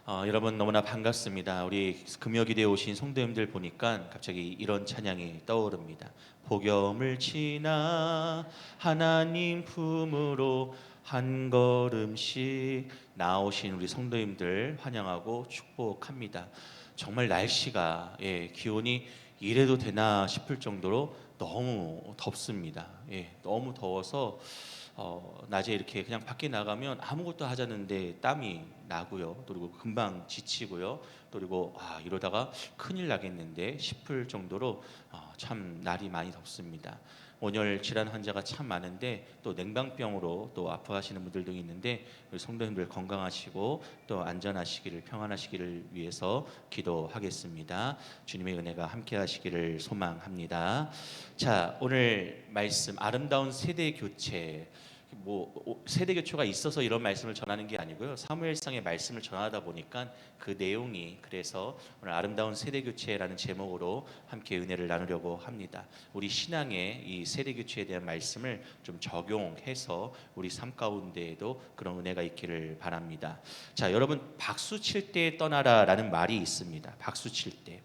여러분 너무나 반갑습니다. 우리 금요기대에 오신 성도님들 보니까 갑자기 이런 찬양이 떠오릅니다. 복염을 지나 하나님 품으로 한 걸음씩 나오신 우리 성도님들 환영하고 축복합니다. 정말 날씨가 기온이 이래도 되나 싶을 정도로 너무 덥습니다. 너무 더워서 낮에 이렇게 그냥 밖에 나가면 아무것도 하자는데 땀이 나고요. 그리고 금방 지치고요. 그리고 이러다가 큰일 나겠는데 싶을 정도로 참 날이 많이 덥습니다. 온열 질환 환자가 참 많은데 또 냉방병으로 또 아파하시는 분들도 있는데 우리 성도님들 건강하시고 또 안전하시기를 평안하시기를 위해서 기도하겠습니다. 주님의 은혜가 함께하시기를 소망합니다. 자, 오늘 말씀 아름다운 세대 교체. 세대 교체가 있어서 이런 말씀을 전하는 게 아니고요. 사무엘상의 말씀을 전하다 보니까 그 내용이 그래서 오늘 아름다운 세대 교체라는 제목으로 함께 은혜를 나누려고 합니다. 우리 신앙의 이 세대 교체에 대한 말씀을 좀 적용해서 우리 삶 가운데에도 그런 은혜가 있기를 바랍니다. 자, 여러분 박수 칠 때 떠나라라는 말이 있습니다. 박수 칠 때.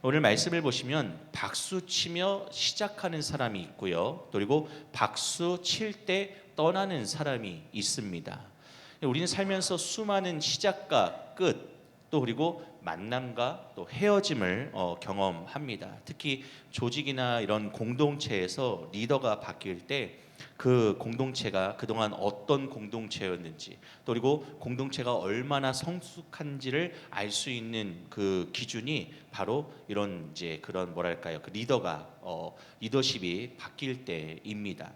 오늘 말씀을 보시면 박수 치며 시작하는 사람이 있고요. 그리고 박수 칠 때 떠나는 사람이 있습니다. 우리는 살면서 수많은 시작과 끝, 또 그리고 만남과 또 헤어짐을 경험합니다. 특히 조직이나 이런 공동체에서 리더가 바뀔 때 그 공동체가 그동안 어떤 공동체였는지, 또 그리고 공동체가 얼마나 성숙한지를 알 수 있는 그 기준이 바로 이런 이제 그런 그 리더십이 바뀔 때입니다.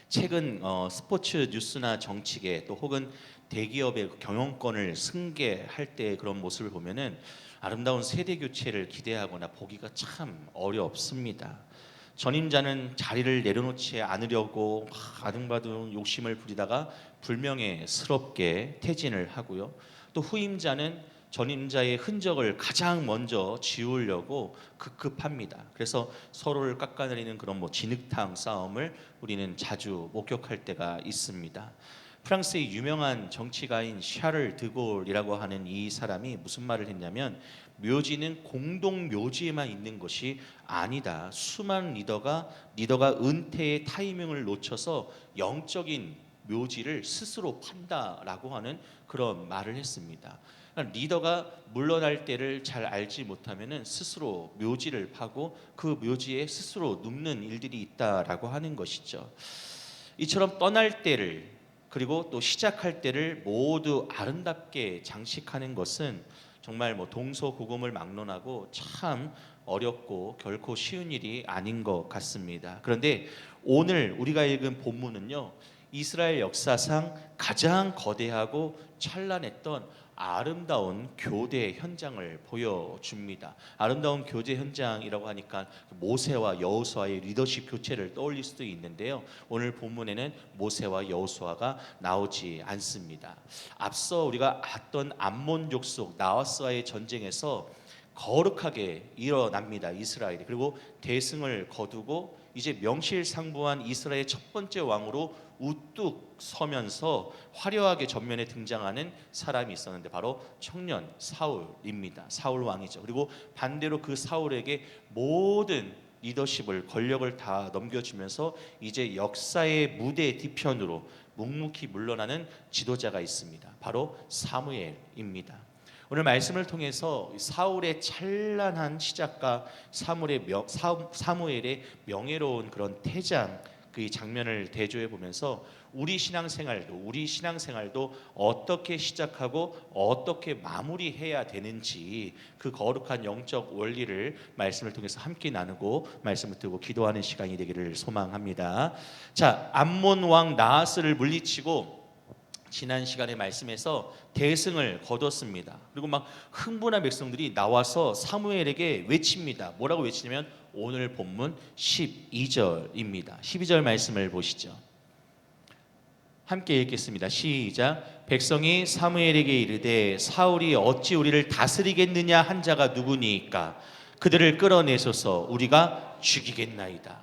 최근 스포츠 뉴스나 정치계 또 혹은 대기업의 경영권을 승계할 때 그런 모습을 보면은 아름다운 세대 교체를 기대하거나 보기가 참 어렵습니다. 전임자는 자리를 내려놓지 않으려고 아등바등 욕심을 부리다가 불명예스럽게 퇴진을 하고요. 또 후임자는 전임자의 흔적을 가장 먼저 지우려고 급급합니다. 그래서 서로를 깎아내리는 그런 진흙탕 싸움을 우리는 자주 목격할 때가 있습니다. 프랑스의 유명한 정치가인 샤를 드골이라고 하는 이 사람이 무슨 말을 했냐면 묘지는 공동 묘지에만 있는 것이 아니다. 수많은 리더가 은퇴의 타이밍을 놓쳐서 영적인 묘지를 스스로 판다라고 하는 그런 말을 했습니다. 그러니까 리더가 물러날 때를 잘 알지 못하면은 스스로 묘지를 파고 그 묘지에 스스로 눕는 일들이 있다라고 하는 것이죠. 이처럼 떠날 때를 그리고 또 시작할 때를 모두 아름답게 장식하는 것은 정말 동서고금을 막론하고 참 어렵고 결코 쉬운 일이 아닌 것 같습니다. 그런데 오늘 우리가 읽은 본문은요, 이스라엘 역사상 가장 거대하고 찬란했던 아름다운 교대 현장을 보여줍니다. 아름다운 교대 현장이라고 하니까 모세와 여호수아의 리더십 교체를 떠올릴 수도 있는데요. 오늘 본문에는 모세와 여호수아가 나오지 않습니다. 앞서 우리가 봤던 암몬 족속 나하스와의 전쟁에서 거룩하게 일어납니다. 이스라엘이. 그리고 대승을 거두고 이제 명실상부한 이스라엘의 첫 번째 왕으로 우뚝 서면서 화려하게 전면에 등장하는 사람이 있었는데 바로 청년 사울입니다. 사울 왕이죠. 그리고 반대로 그 사울에게 모든 리더십을 권력을 다 넘겨주면서 이제 역사의 무대 뒤편으로 묵묵히 물러나는 지도자가 있습니다. 바로 사무엘입니다. 오늘 말씀을 통해서 사울의 찬란한 시작과 사무엘의 명예로운 그런 퇴장 그 장면을 대조해 보면서 우리 신앙생활도 어떻게 시작하고 어떻게 마무리해야 되는지 그 거룩한 영적 원리를 말씀을 통해서 함께 나누고 말씀을 듣고 기도하는 시간이 되기를 소망합니다. 자, 암몬 왕 나하스를 물리치고 지난 시간의 말씀에서 대승을 거뒀습니다. 그리고 막 흥분한 백성들이 나와서 사무엘에게 외칩니다. 뭐라고 외치냐면 오늘 본문 12절입니다. 12절 말씀을 보시죠. 함께 읽겠습니다. 시작. 백성이 사무엘에게 이르되 사울이 어찌 우리를 다스리겠느냐 한 자가 누구니까 그들을 끌어내소서 우리가 죽이겠나이다.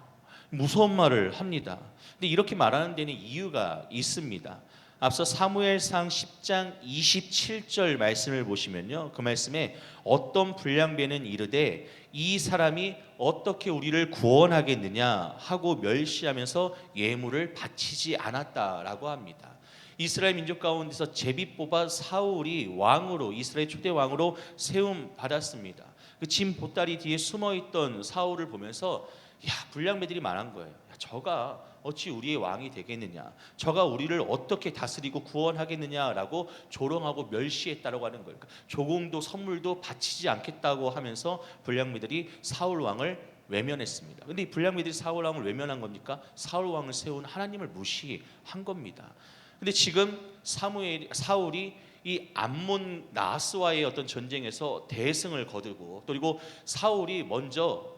무서운 말을 합니다. 근데 이렇게 말하는 데는 이유가 있습니다. 앞서 사무엘상 10장 27절 말씀을 보시면요, 그 말씀에 어떤 불량배는 이르되 이 사람이 어떻게 우리를 구원하겠느냐 하고 멸시하면서 예물을 바치지 않았다라고 합니다. 이스라엘 민족 가운데서 제비 뽑아 사울이 왕으로, 이스라엘 초대 왕으로 세움 받았습니다. 그 진 보따리 뒤에 숨어 있던 사울을 보면서 불량배들이 말한 거예요. 저가 어찌 우리의 왕이 되겠느냐, 저가 우리를 어떻게 다스리고 구원하겠느냐라고 조롱하고 멸시했다라고 하는 거예요. 그러니까 조공도 선물도 바치지 않겠다고 하면서 불량배들이 사울 왕을 외면했습니다. 근데 이 불량배들이 사울 왕을 외면한 겁니까? 사울 왕을 세운 하나님을 무시한 겁니다. 근데 지금 사울이 이 암몬 나하스와의 어떤 전쟁에서 대승을 거두고, 그리고 사울이 먼저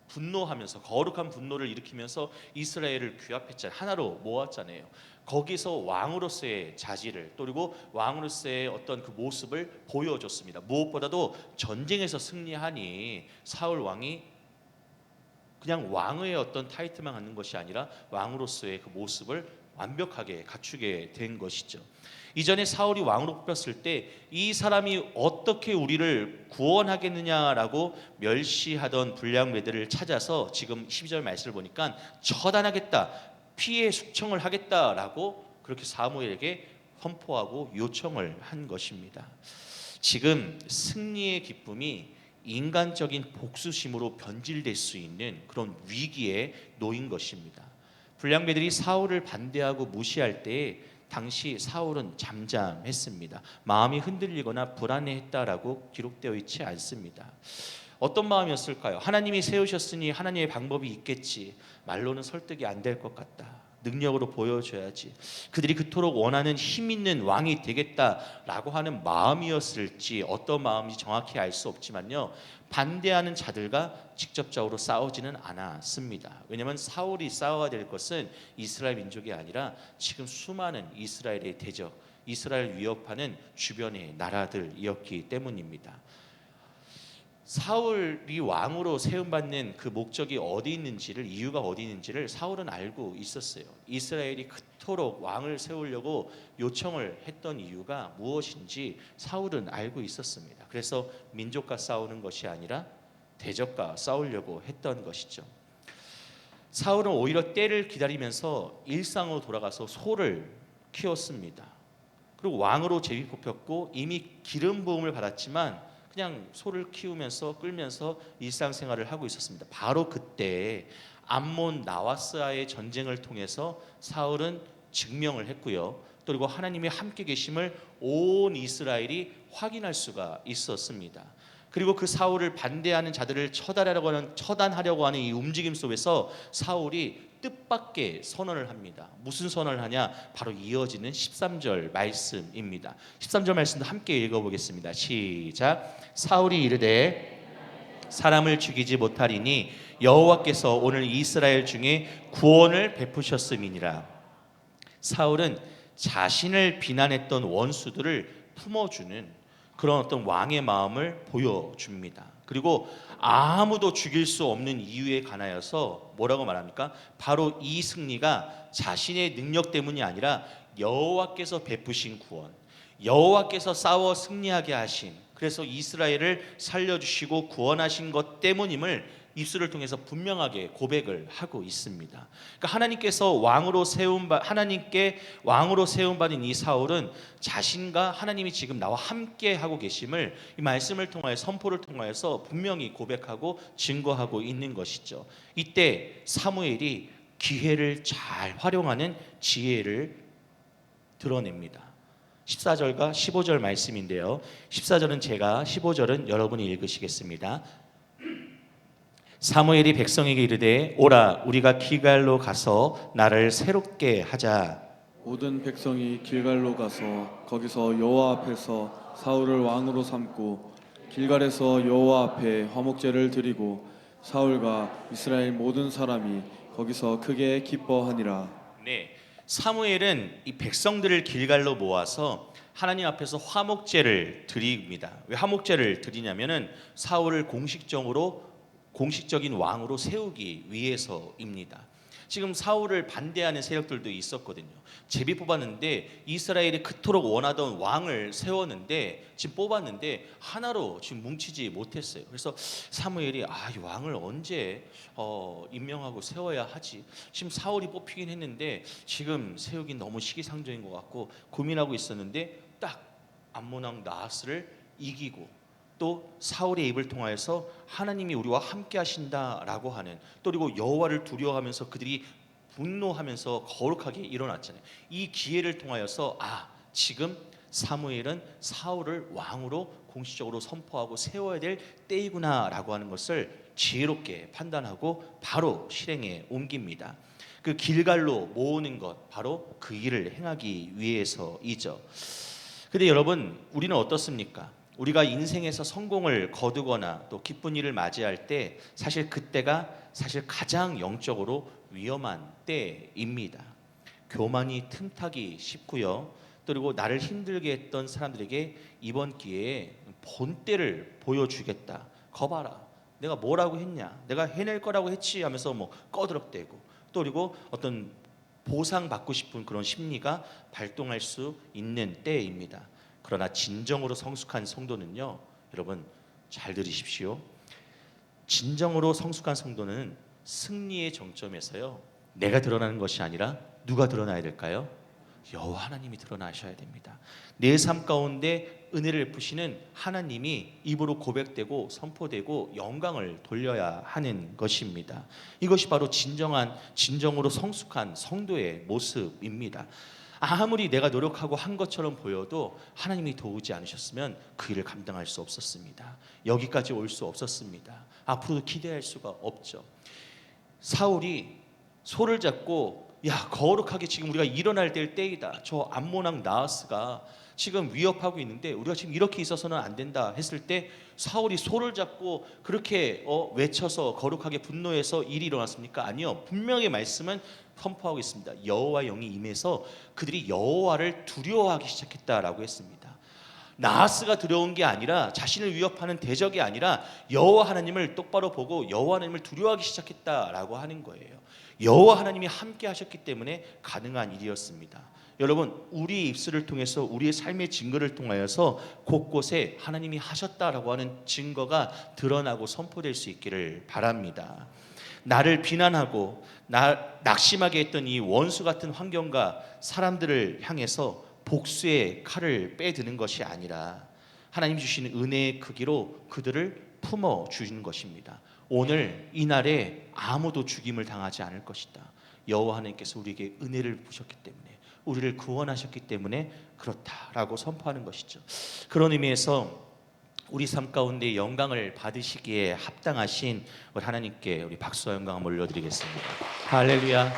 분노하면서 거룩한 분노를 일으키면서 이스라엘을 규합했잖아요. 하나로 모았잖아요. 거기서 왕으로서의 자질을, 그리고 왕으로서의 어떤 그 모습을 보여줬습니다. 무엇보다도 전쟁에서 승리하니 사울 왕이 그냥 왕의 어떤 타이틀만 갖는 것이 아니라 왕으로서의 그 모습을 완벽하게 갖추게 된 것이죠. 이전에 사울이 왕으로 뽑혔을 때 이 사람이 어떻게 우리를 구원하겠느냐라고 멸시하던 불량배들을 찾아서 지금 12절 말씀을 보니까 처단하겠다, 피해 숙청을 하겠다라고 그렇게 사무엘에게 선포하고 요청을 한 것입니다. 지금 승리의 기쁨이 인간적인 복수심으로 변질될 수 있는 그런 위기에 놓인 것입니다. 불량배들이 사울을 반대하고 무시할 때에 당시 사울은 잠잠했습니다. 마음이 흔들리거나 불안해했다라고 기록되어 있지 않습니다. 어떤 마음이었을까요? 하나님이 세우셨으니 하나님의 방법이 있겠지. 말로는 설득이 안 될 것 같다. 능력으로 보여줘야지. 그들이 그토록 원하는 힘 있는 왕이 되겠다라고 하는 마음이었을지, 어떤 마음인지 정확히 알 수 없지만요, 반대하는 자들과 직접적으로 싸우지는 않았습니다. 왜냐하면 사울이 싸워야 될 것은 이스라엘 민족이 아니라 지금 수많은 이스라엘의 대적, 이스라엘 위협하는 주변의 나라들이었기 때문입니다. 사울이 왕으로 세움받는 그 목적이 어디 있는지를, 이유가 어디 있는지를 사울은 알고 있었어요. 이스라엘이 그토록 왕을 세우려고 요청을 했던 이유가 무엇인지 사울은 알고 있었습니다. 그래서 민족과 싸우는 것이 아니라 대적과 싸우려고 했던 것이죠. 사울은 오히려 때를 기다리면서 일상으로 돌아가서 소를 키웠습니다. 그리고 왕으로 제비 뽑혔고 이미 기름 부음을 받았지만 그냥 소를 키우면서 끌면서 일상생활을 하고 있었습니다. 바로 그때 암몬 나하스와의 전쟁을 통해서 사울은 증명을 했고요. 그리고 하나님의 함께 계심을 온 이스라엘이 확인할 수가 있었습니다. 그리고 그 사울을 반대하는 자들을 처단하려고 하는 이 움직임 속에서 사울이 뜻밖의 선언을 합니다. 무슨 선언을 하냐? 바로 이어지는 13절 말씀입니다. 13절 말씀도 함께 읽어보겠습니다. 시작. 사울이 이르되 사람을 죽이지 못하리니 여호와께서 오늘 이스라엘 중에 구원을 베푸셨음이니라. 사울은 자신을 비난했던 원수들을 품어주는 그런 어떤 왕의 마음을 보여줍니다. 그리고 아무도 죽일 수 없는 이유에 관하여서 뭐라고 말합니까? 바로 이 승리가 자신의 능력 때문이 아니라 여호와께서 베푸신 구원, 여호와께서 싸워 승리하게 하신, 그래서 이스라엘을 살려주시고 구원하신 것 때문임을 입술을 통해서 분명하게 고백을 하고 있습니다. 그러니까 하나님께 왕으로 세움받은 이 사울은 자신과 하나님이 지금 나와 함께 하고 계심을 이 말씀을 통하여, 선포를 통하여서 분명히 고백하고 증거하고 있는 것이죠. 이때 사무엘이 기회를 잘 활용하는 지혜를 드러냅니다. 14절과 15절 말씀인데요, 14절은 제가, 15절은 여러분이 읽으시겠습니다. 사무엘이 백성에게 이르되 오라, 우리가 길갈로 가서 나를 새롭게 하자. 모든 백성이 길갈로 가서 거기서 여호와 앞에서 사울을 왕으로 삼고 길갈에서 여호와 앞에 화목제를 드리고 사울과 이스라엘 모든 사람이 거기서 크게 기뻐하니라. 네, 사무엘은 이 백성들을 길갈로 모아서 하나님 앞에서 화목제를 드립니다. 왜 화목제를 드리냐면은 사울을 공식적인 왕으로 세우기 위해서입니다. 지금 사울을 반대하는 세력들도 있었거든요. 제비 뽑았는데 이스라엘이 그토록 원하던 왕을 세웠는데 지금 뽑았는데 하나로 지금 뭉치지 못했어요. 그래서 사무엘이 이 왕을 언제 임명하고 세워야 하지? 지금 사울이 뽑히긴 했는데 지금 세우긴 너무 시기상조인 것 같고 고민하고 있었는데 딱 암몬 왕 나하스를 이기고 또 사울의 입을 통하여서 하나님이 우리와 함께 하신다라고 하는, 또 그리고 여호와를 두려워하면서 그들이 분노하면서 거룩하게 일어났잖아요. 이 기회를 통하여서 지금 사무엘은 사울을 왕으로 공식적으로 선포하고 세워야 될 때이구나라고 하는 것을 지혜롭게 판단하고 바로 실행에 옮깁니다. 그 길갈로 모으는 것, 바로 그 일을 행하기 위해서이죠. 근데 여러분, 우리는 어떻습니까? 우리가 인생에서 성공을 거두거나 또 기쁜 일을 맞이할 때 사실 그때가 사실 가장 영적으로 위험한 때입니다. 교만이 틈타기 쉽고요. 또 그리고 나를 힘들게 했던 사람들에게 이번 기회에 본때를 보여주겠다. 거봐라, 내가 뭐라고 했냐, 내가 해낼 거라고 했지 하면서 꺼드럭대고, 또 그리고 어떤 보상받고 싶은 그런 심리가 발동할 수 있는 때입니다. 그러나 진정으로 성숙한 성도는요, 여러분 잘 들으십시오. 진정으로 성숙한 성도는 승리의 정점에서요, 내가 드러나는 것이 아니라 누가 드러나야 될까요? 여호와 하나님이 드러나셔야 됩니다. 내 삶 가운데 은혜를 베푸시는 하나님이 입으로 고백되고 선포되고 영광을 돌려야 하는 것입니다. 이것이 바로 진정으로 성숙한 성도의 모습입니다. 아무리 내가 노력하고 한 것처럼 보여도 하나님이 도우지 않으셨으면 그 일을 감당할 수 없었습니다. 여기까지 올 수 없었습니다. 앞으로도 기대할 수가 없죠. 사울이 소를 잡고 거룩하게 지금 우리가 일어날 때이다. 저 암몬 왕 나하스가 지금 위협하고 있는데 우리가 지금 이렇게 있어서는 안 된다 했을 때 사울이 소를 잡고 그렇게 외쳐서 거룩하게 분노해서 일이 일어났습니까? 아니요. 분명히 말씀은 선포하고 있습니다. 여호와 영이 임해서 그들이 여호와를 두려워하기 시작했다라고 했습니다. 나하스가 두려운 게 아니라, 자신을 위협하는 대적이 아니라 여호와 하나님을 똑바로 보고 여호와 하나님을 두려워하기 시작했다라고 하는 거예요. 여호와 하나님이 함께 하셨기 때문에 가능한 일이었습니다. 여러분, 우리의 입술을 통해서 우리의 삶의 증거를 통하여서 곳곳에 하나님이 하셨다라고 하는 증거가 드러나고 선포될 수 있기를 바랍니다. 나를 비난하고 낙심하게 했던 이 원수 같은 환경과 사람들을 향해서 복수의 칼을 빼드는 것이 아니라 하나님 주시는 은혜의 크기로 그들을 품어 주시는 것입니다. 오늘 이 날에 아무도 죽임을 당하지 않을 것이다. 여호와 하나님께서 우리에게 은혜를 부으셨기 때문에, 우리를 구원하셨기 때문에 그렇다라고 선포하는 것이죠. 그런 의미에서 우리 삶 가운데 영광을 받으시기에 합당하신 우리 하나님께 우리 박수와 영광을 올려드리겠습니다. 할렐루야.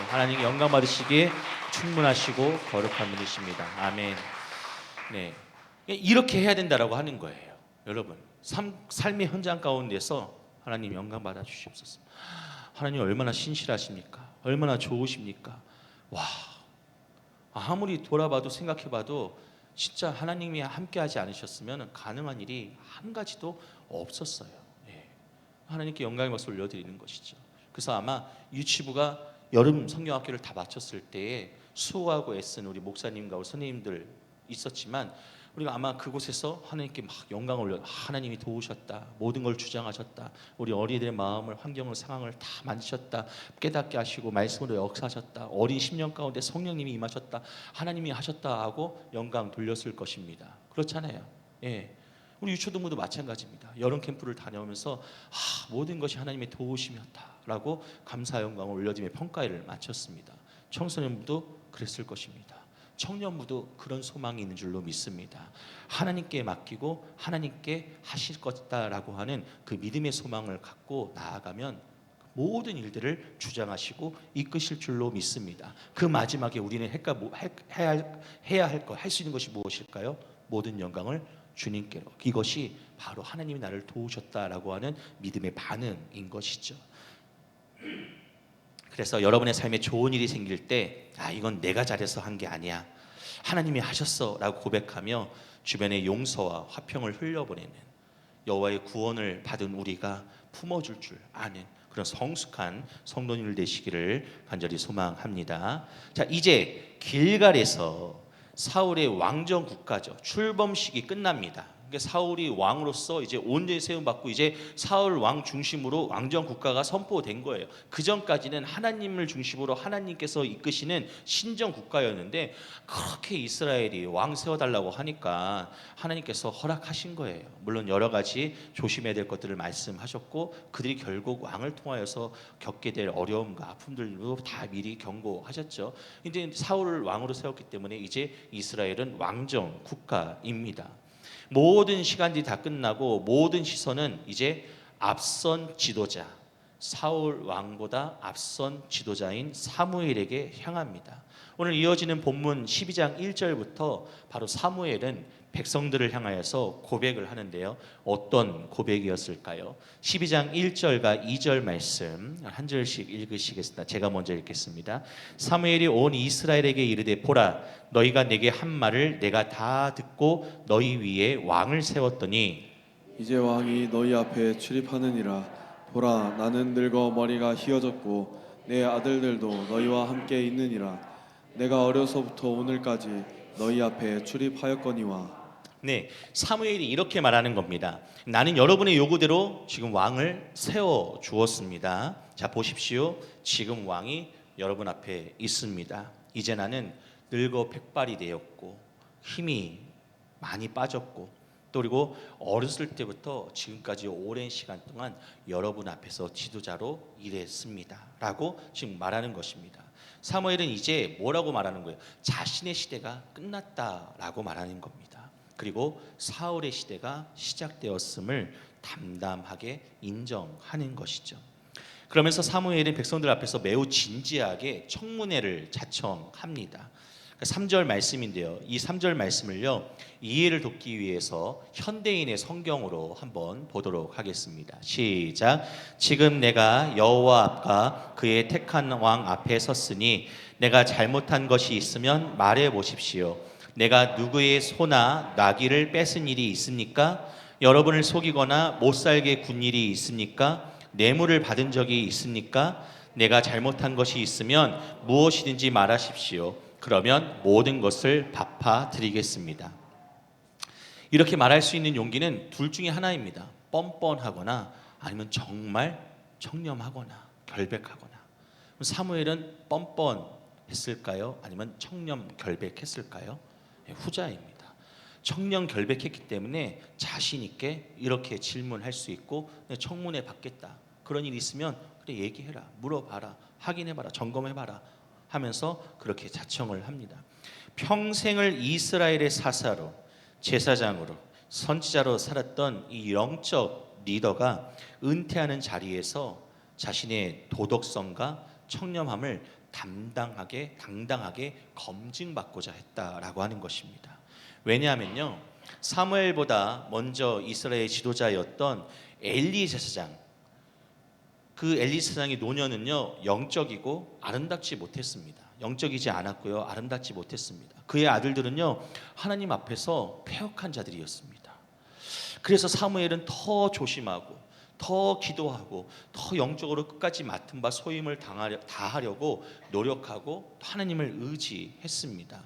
하나님 영광 받으시기에 충분하시고 거룩한 분이십니다. 아멘. 네, 이렇게 해야 된다라고 하는 거예요. 여러분, 삶의 현장 가운데서 하나님 영광 받아 주시옵소서. 하나님 얼마나 신실하십니까? 얼마나 좋으십니까? 아무리 돌아봐도 생각해봐도 진짜 하나님이 함께하지 않으셨으면 가능한 일이 한 가지도 없었어요. 하나님께 영광의 박수 올려드리는 것이죠. 그래서 아마 유치부가 여름 성경학교를 다 마쳤을 때에 수고하고 애쓴 우리 목사님과 우리 선생님들 있었지만, 우리가 아마 그곳에서 하나님께 막 영광을 올려, 하나님이 도우셨다, 모든 걸 주장하셨다, 우리 어린이들의 마음을, 환경을, 상황을 다 만지셨다, 깨닫게 하시고 말씀으로 역사하셨다, 어린 10년 가운데 성령님이 임하셨다, 하나님이 하셨다 하고 영광 돌렸을 것입니다. 그렇잖아요. 우리 유초동부도 마찬가지입니다. 여름 캠프를 다녀오면서 모든 것이 하나님의 도우심이었다라고 감사 영광을 올려드리며 평가회를 마쳤습니다. 청소년부도 그랬을 것입니다. 청년부도 그런 소망이 있는 줄로 믿습니다. 하나님께 맡기고 하나님께 하실 것이다라고 하는 그 믿음의 소망을 갖고 나아가면 모든 일들을 주장하시고 이끄실 줄로 믿습니다. 그 마지막에 우리는 해야 할 것, 할 수 있는 것이 무엇일까요? 모든 영광을 주님께로. 이것이 바로 하나님이 나를 도우셨다라고 하는 믿음의 반응인 것이죠. 그래서 여러분의 삶에 좋은 일이 생길 때 이건 내가 잘해서 한 게 아니야, 하나님이 하셨어 라고 고백하며 주변에 용서와 화평을 흘려보내는, 여호와의 구원을 받은 우리가 품어줄 줄 아는 그런 성숙한 성도님들 되시기를 간절히 소망합니다. 자, 이제 길갈에서 사울의 왕정 국가죠. 출범식이 끝납니다. 그러니까 사울이 왕으로서 이제 온전히 세움받고 이제 사울 왕 중심으로 왕정 국가가 선포된 거예요. 그 전까지는 하나님을 중심으로 하나님께서 이끄시는 신정 국가였는데 그렇게 이스라엘이 왕 세워달라고 하니까 하나님께서 허락하신 거예요. 물론 여러 가지 조심해야 될 것들을 말씀하셨고 그들이 결국 왕을 통하여서 겪게 될 어려움과 아픔들도 다 미리 경고하셨죠. 이제 사울을 왕으로 세웠기 때문에 이제 이스라엘은 왕정 국가입니다. 모든 시간들이 다 끝나고 모든 시선은 이제 앞선 지도자 사울 왕보다 앞선 지도자인 사무엘에게 향합니다. 오늘 이어지는 본문 12장 1절부터 바로 사무엘은 백성들을 향하여서 고백을 하는데요. 어떤 고백이었을까요? 12장 1절과 2절 말씀 한 절씩 읽으시겠습니다. 제가 먼저 읽겠습니다. 사무엘이 온 이스라엘에게 이르되 보라 너희가 내게 한 말을 내가 다 듣고 너희 위에 왕을 세웠더니 이제 왕이 너희 앞에 출입하느니라. 보라, 나는 늙어 머리가 휘어졌고 내 아들들도 너희와 함께 있느니라. 내가 어려서부터 오늘까지 너희 앞에 출입하였거니와. 네, 사무엘이 이렇게 말하는 겁니다. 나는 여러분의 요구대로 지금 왕을 세워 주었습니다. 자, 보십시오. 지금 왕이 여러분 앞에 있습니다. 이제 나는 늙어 백발이 되었고 힘이 많이 빠졌고 또 그리고 어렸을 때부터 지금까지 오랜 시간 동안 여러분 앞에서 지도자로 일했습니다. 라고 지금 말하는 것입니다. 사무엘은 이제 뭐라고 말하는 거예요? 자신의 시대가 끝났다라고 말하는 겁니다. 그리고 사울의 시대가 시작되었음을 담담하게 인정하는 것이죠. 그러면서 사무엘은 백성들 앞에서 매우 진지하게 청문회를 자청합니다. 3절 말씀인데요. 이 3절 말씀을요. 이해를 돕기 위해서 현대인의 성경으로 한번 보도록 하겠습니다. 시작. 지금 내가 여호와 앞과 그의 택한 왕 앞에 섰으니 내가 잘못한 것이 있으면 말해 보십시오. 내가 누구의 소나 나귀를 뺏은 일이 있습니까? 여러분을 속이거나 못살게 군 일이 있습니까? 뇌물을 받은 적이 있습니까? 내가 잘못한 것이 있으면 무엇이든지 말하십시오. 그러면 모든 것을 갚아 드리겠습니다. 이렇게 말할 수 있는 용기는 둘 중에 하나입니다. 뻔뻔하거나 아니면 정말 청렴하거나 결백하거나. 사무엘은 뻔뻔했을까요? 아니면 청렴 결백했을까요? 후자입니다. 청렴 결백했기 때문에 자신 있게 이렇게 질문할 수 있고 청문회 받겠다. 그런 일이 있으면 그래 얘기해라. 물어봐라. 확인해봐라. 점검해봐라. 하면서 그렇게 자청을 합니다. 평생을 이스라엘의 사사로 제사장으로 선지자로 살았던 이 영적 리더가 은퇴하는 자리에서 자신의 도덕성과 청렴함을 당당하게 검증받고자 했다라고 하는 것입니다. 왜냐하면요, 사무엘보다 먼저 이스라엘 지도자였던 엘리 제사장, 그 엘리 제사장의 노년은요 영적이고 아름답지 못했습니다. 영적이지 않았고요, 아름답지 못했습니다. 그의 아들들은요 하나님 앞에서 패역한 자들이었습니다. 그래서 사무엘은 더 조심하고 더 기도하고 더 영적으로 끝까지 맡은 바 소임을 다하려고 노력하고 하나님을 의지했습니다.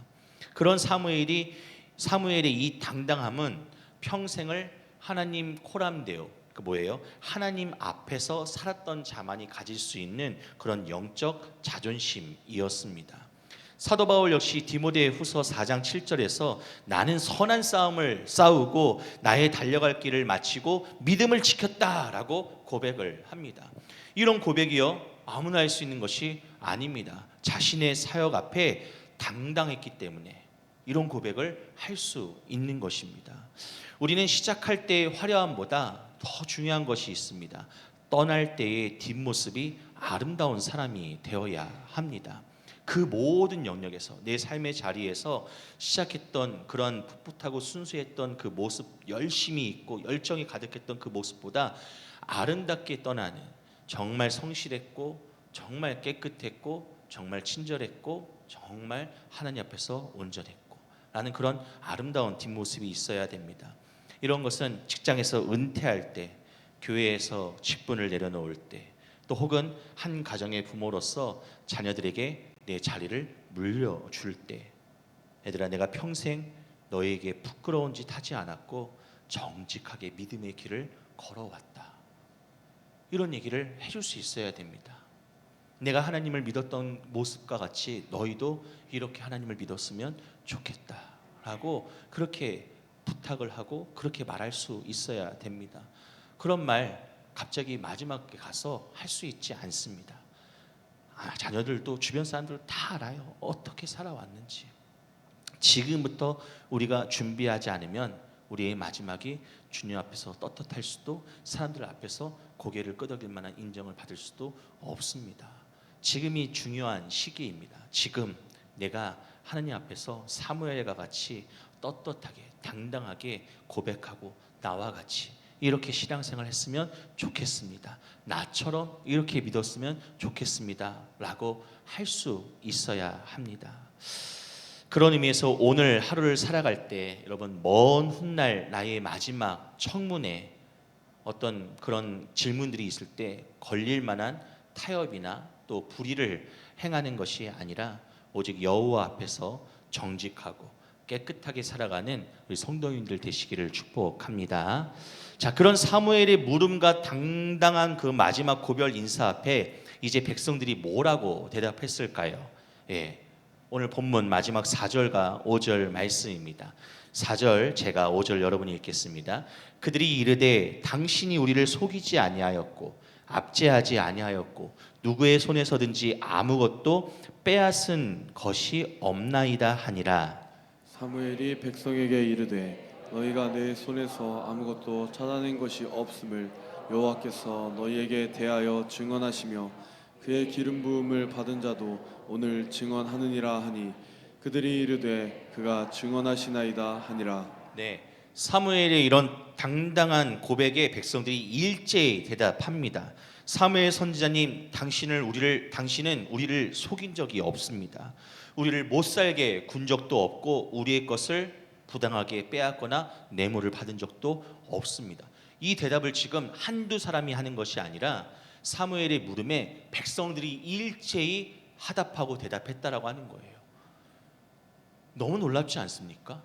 그런 사무엘의 이 당당함은 평생을 하나님 코람데오, 그 뭐예요? 하나님 앞에서 살았던 자만이 가질 수 있는 그런 영적 자존심이었습니다. 사도 바울 역시 디모데후서 4장 7절에서 나는 선한 싸움을 싸우고 나의 달려갈 길을 마치고 믿음을 지켰다라고 고백을 합니다. 이런 고백이요 아무나 할 수 있는 것이 아닙니다. 자신의 사역 앞에 당당했기 때문에 이런 고백을 할 수 있는 것입니다. 우리는 시작할 때의 화려함보다 더 중요한 것이 있습니다. 떠날 때의 뒷모습이 아름다운 사람이 되어야 합니다. 그 모든 영역에서 내 삶의 자리에서 시작했던 그런 풋풋하고 순수했던 그 모습, 열심히 있고 열정이 가득했던 그 모습보다 아름답게 떠나는, 정말 성실했고 정말 깨끗했고 정말 친절했고 정말 하나님 앞에서 온전했고 라는 그런 아름다운 뒷모습이 있어야 됩니다. 이런 것은 직장에서 은퇴할 때, 교회에서 직분을 내려놓을 때, 또 혹은 한 가정의 부모로서 자녀들에게 내 자리를 물려줄 때, 얘들아 내가 평생 너에게 부끄러운 짓 하지 않았고 정직하게 믿음의 길을 걸어왔다, 이런 얘기를 해줄 수 있어야 됩니다. 내가 하나님을 믿었던 모습과 같이 너희도 이렇게 하나님을 믿었으면 좋겠다라고 그렇게 부탁을 하고 그렇게 말할 수 있어야 됩니다. 그런 말 갑자기 마지막에 가서 할 수 있지 않습니다. 자녀들도 주변 사람들 다 알아요. 어떻게 살아왔는지. 지금부터 우리가 준비하지 않으면 우리의 마지막이 주님 앞에서 떳떳할 수도, 사람들 앞에서 고개를 끄덕일 만한 인정을 받을 수도 없습니다. 지금이 중요한 시기입니다. 지금 내가 하나님 앞에서 사무엘과 같이 떳떳하게 당당하게 고백하고 나와 같이 이렇게 신앙생활 했으면 좋겠습니다. 나처럼 이렇게 믿었으면 좋겠습니다 라고 할 수 있어야 합니다. 그런 의미에서 오늘 하루를 살아갈 때 여러분, 먼 훗날 나의 마지막 청문회 어떤 그런 질문들이 있을 때 걸릴 만한 타협이나 또 불의를 행하는 것이 아니라 오직 여호와 앞에서 정직하고 깨끗하게 살아가는 우리 성도님들 되시기를 축복합니다. 자, 그런 사무엘의 물음과 당당한 그 마지막 고별 인사 앞에 이제 백성들이 뭐라고 대답했을까요? 오늘 본문 마지막 4절과 5절 말씀입니다. 4절 제가 5절 여러분이 읽겠습니다. 그들이 이르되 당신이 우리를 속이지 아니하였고 압제하지 아니하였고 누구의 손에서든지 아무것도 빼앗은 것이 없나이다 하니라. 사무엘이 백성에게 이르되 너희가 내 손에서 아무것도 찾아낸 것이 없음을 여호와께서 너희에게 대하여 증언하시며 그의 기름 부음을 받은 자도 오늘 증언하느니라 하니 그들이 이르되 그가 증언하시나이다 하니라. 네, 사무엘의 이런 당당한 고백에 백성들이 일제히 대답합니다. 사무엘 선지자님, 당신은 우리를 속인 적이 없습니다. 우리를 못 살게 군 적도 없고 우리의 것을 부당하게 빼앗거나 뇌물을 받은 적도 없습니다. 이 대답을 지금 한두 사람이 하는 것이 아니라 사무엘의 물음에 백성들이 일제히 화답하고 대답했다라고 하는 거예요. 너무 놀랍지 않습니까?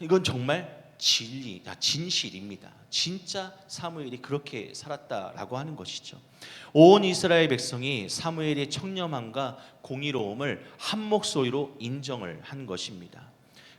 이건 정말 진실입니다. 진짜 사무엘이 그렇게 살았다라고 하는 것이죠. 온 이스라엘 백성이 사무엘의 청렴함과 공의로움을 한 목소리로 인정을 한 것입니다.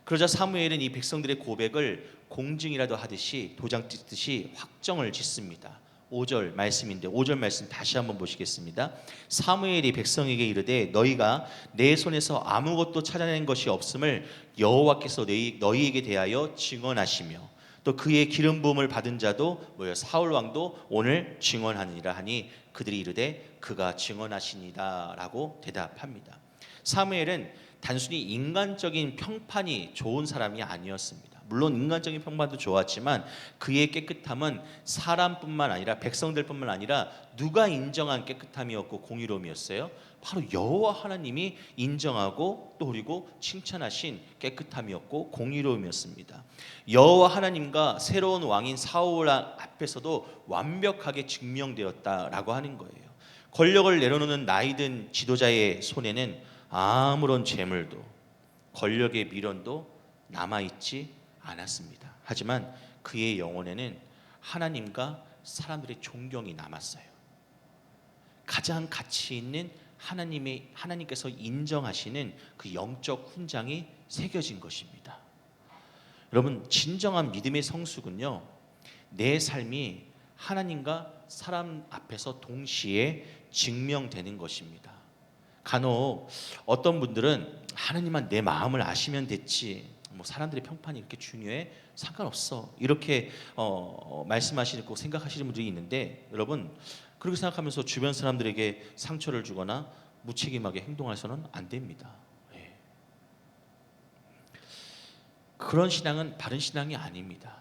그러자 사무엘은 이 백성들의 고백을 공증이라도 하듯이 도장 찍듯이 확정을 짓습니다. 5절 말씀인데 5절 말씀 다시 한번 보시겠습니다. 사무엘이 백성에게 이르되 너희가 내 손에서 아무것도 찾아낸 것이 없음을 여호와께서 너희에게 대하여 증언하시며 또 그의 기름 부음을 받은 자도 사울 왕도 오늘 증언하느니라 하니 그들이 이르되 그가 증언하시니다라고 대답합니다. 사무엘은 단순히 인간적인 평판이 좋은 사람이 아니었습니다. 물론 인간적인 평판도 좋았지만 그의 깨끗함은 사람뿐만 아니라 백성들뿐만 아니라 누가 인정한 깨끗함이었고 공의로움이었어요? 바로 여호와 하나님이 인정하고 또 그리고 칭찬하신 깨끗함이었고 공의로움이었습니다. 여호와 하나님과 새로운 왕인 사울 앞에서도 완벽하게 증명되었다라고 하는 거예요. 권력을 내려놓는 나이든 지도자의 손에는 아무런 재물도 권력의 미련도 남아있지 않았습니다. 하지만 그의 영혼에는 하나님과 사람들의 존경이 남았어요. 가장 가치 있는 하나님께서 인정하시는 그 영적 훈장이 새겨진 것입니다. 여러분, 진정한 믿음의 성숙은요, 내 삶이 하나님과 사람 앞에서 동시에 증명되는 것입니다. 간혹 어떤 분들은 하나님만 내 마음을 아시면 됐지, 사람들의 평판이 이렇게 중요해? 상관없어, 이렇게 말씀하시고 생각하시는 분들이 있는데, 여러분 그렇게 생각하면서 주변 사람들에게 상처를 주거나 무책임하게 행동해서는 안 됩니다. 그런 신앙은 바른 신앙이 아닙니다.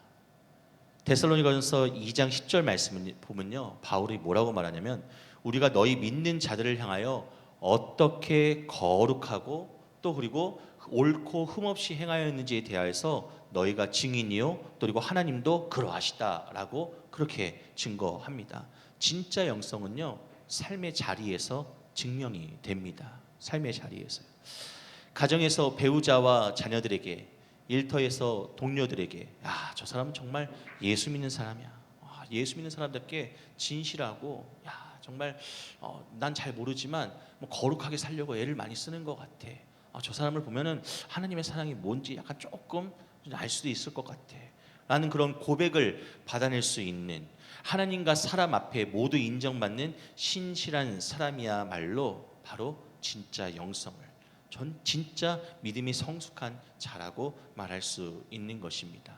데살로니가전서 2장 10절 말씀을 보면요, 바울이 뭐라고 말하냐면 우리가 너희 믿는 자들을 향하여 어떻게 거룩하고 또 그리고 옳고 흠없이 행하였는지에 대하여서 너희가 증인이요 또 그리고 하나님도 그러하시다라고 그렇게 증거합니다. 진짜 영성은요 삶의 자리에서 증명이 됩니다. 삶의 자리에서요. 가정에서 배우자와 자녀들에게, 일터에서 동료들에게, 저 사람은 정말 예수 믿는 사람이야. 예수 믿는 사람답게 진실하고, 정말 난 잘 모르지만 뭐 거룩하게 살려고 애를 많이 쓰는 것 같아. 저 사람을 보면은 하나님의 사랑이 뭔지 약간 조금 알 수도 있을 것 같아. 라는 그런 고백을 받아낼 수 있는, 하나님과 사람 앞에 모두 인정받는 신실한 사람이야말로 바로 진짜 영성을, 전 진짜 믿음이 성숙한 자라고 말할 수 있는 것입니다.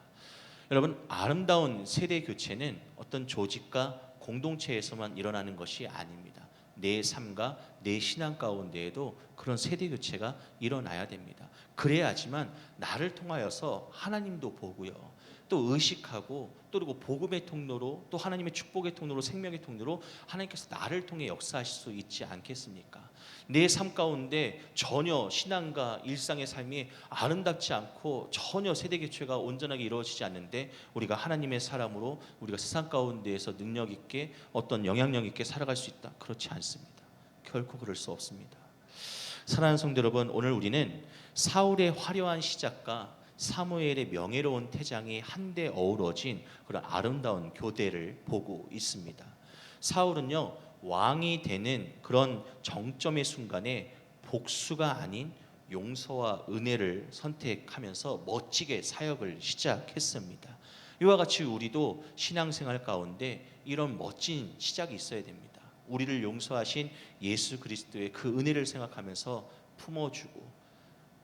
여러분, 아름다운 세대 교체는 어떤 조직과 공동체에서만 일어나는 것이 아닙니다. 내 삶과 내 신앙 가운데에도 그런 세대 교체가 일어나야 됩니다. 그래야지만 나를 통하여서 하나님도 보고요, 또 의식하고, 또 그리고 복음의 통로로, 또 하나님의 축복의 통로로, 생명의 통로로 하나님께서 나를 통해 역사하실 수 있지 않겠습니까? 내 삶 가운데 전혀 신앙과 일상의 삶이 아름답지 않고 전혀 세대 교체가 온전하게 이루어지지 않는데 우리가 하나님의 사람으로 우리가 세상 가운데에서 능력 있게 어떤 영향력 있게 살아갈 수 있다? 그렇지 않습니다. 결코 그럴 수 없습니다. 사랑하는 성도 여러분, 오늘 우리는 사울의 화려한 시작과 사무엘의 명예로운 태장이 한데 어우러진 그런 아름다운 교대를 보고 있습니다. 사울은요, 왕이 되는 그런 정점의 순간에 복수가 아닌 용서와 은혜를 선택하면서 멋지게 사역을 시작했습니다. 이와 같이 우리도 신앙생활 가운데 이런 멋진 시작이 있어야 됩니다. 우리를 용서하신 예수 그리스도의 그 은혜를 생각하면서 품어주고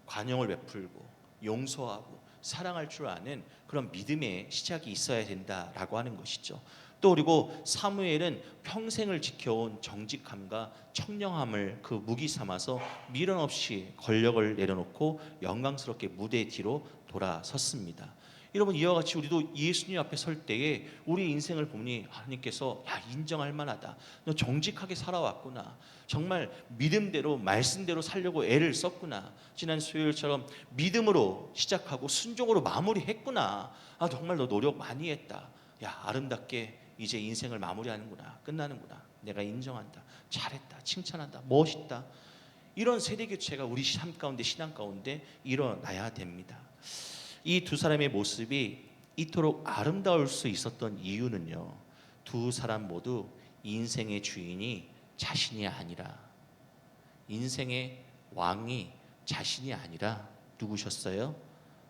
관용을 베풀고 용서하고 사랑할 줄 아는 그런 믿음의 시작이 있어야 된다라고 하는 것이죠. 또 그리고 사무엘은 평생을 지켜온 정직함과 청량함을 그 무기 삼아서 미련 없이 권력을 내려놓고 영광스럽게 무대 뒤로 돌아섰습니다. 여러분, 이와 같이 우리도 예수님 앞에 설 때에 우리 인생을 보니 하나님께서 인정할 만하다. 너 정직하게 살아왔구나. 정말 믿음대로 말씀대로 살려고 애를 썼구나. 지난 수요일처럼 믿음으로 시작하고 순종으로 마무리했구나. 정말 너 노력 많이 했다. 아름답게 이제 인생을 마무리하는구나. 끝나는구나. 내가 인정한다. 잘했다. 칭찬한다. 멋있다. 이런 세대 교체가 우리 삶 가운데, 신앙 가운데 일어나야 됩니다. 이 두 사람의 모습이 이토록 아름다울 수 있었던 이유는요, 두 사람 모두 인생의 주인이 자신이 아니라, 인생의 왕이 자신이 아니라 누구셨어요?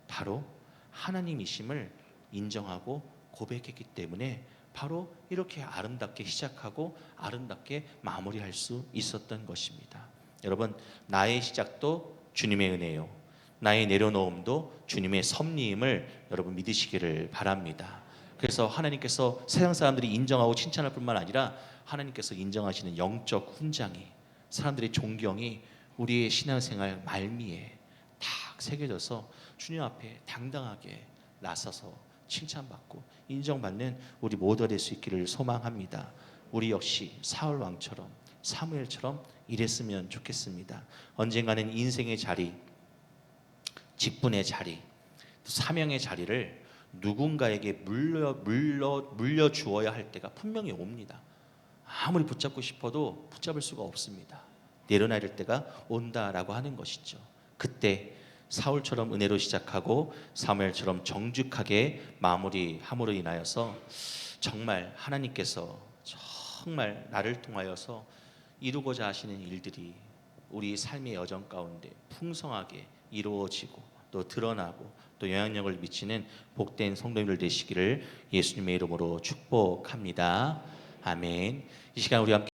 바로 하나님이심을 인정하고 고백했기 때문에 바로 이렇게 아름답게 시작하고 아름답게 마무리할 수 있었던 것입니다. 여러분, 나의 시작도 주님의 은혜요, 나의 내려놓음도 주님의 섭리임을 여러분 믿으시기를 바랍니다. 그래서 하나님께서 세상 사람들이 인정하고 칭찬할 뿐만 아니라 하나님께서 인정하시는 영적 훈장이, 사람들의 존경이 우리의 신앙생활 말미에 탁 새겨져서 주님 앞에 당당하게 나서서 칭찬받고 인정받는 우리 모두가 될 수 있기를 소망합니다. 우리 역시 사울 왕처럼, 사무엘처럼 이랬으면 좋겠습니다. 언젠가는 인생의 자리, 직분의 자리, 사명의 자리를 누군가에게 물려 주어야 할 때가 분명히 옵니다. 아무리 붙잡고 싶어도 붙잡을 수가 없습니다. 내려놔야 될 때가 온다라고 하는 것이죠. 그때 사울처럼 은혜로 시작하고 사무엘처럼 정직하게 마무리함으로 인하여서 정말 하나님께서 정말 나를 통하여서 이루고자 하시는 일들이 우리 삶의 여정 가운데 풍성하게 이루어지고 또 드러나고 또 영향력을 미치는 복된 성도님들 되시기를 예수님의 이름으로 축복합니다. 아멘. 이 시간 우리 함께